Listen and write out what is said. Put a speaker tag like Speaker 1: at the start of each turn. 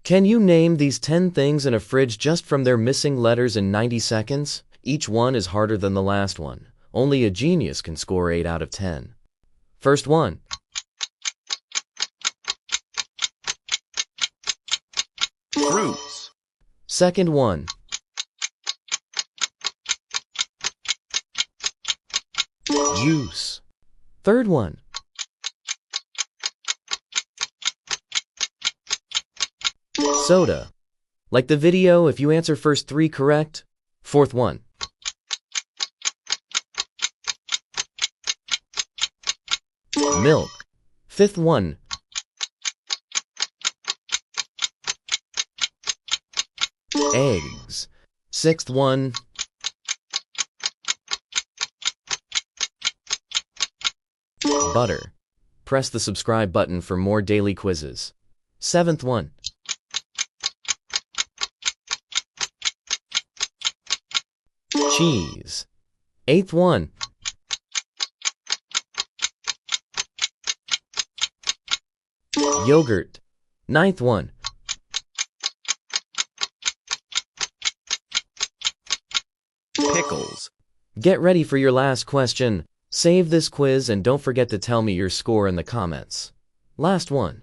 Speaker 1: Can you name these 10 things in a fridge just from their missing letters in 90 seconds? Each one is harder than the last one. Only a genius can score 8 out of 10. First one.
Speaker 2: Fruits.
Speaker 1: Second one. Juice. Third one. Soda. Like the video if you answer first 3 correct. Fourth one. Milk. Fifth one. Eggs. Sixth one. Butter. Press the subscribe button for more daily quizzes. Seventh one. Cheese. Eighth one. Yogurt. Ninth one.
Speaker 2: Pickles.
Speaker 1: Get ready for your last question. Save this quiz and don't forget to tell me your score in the comments. Last one.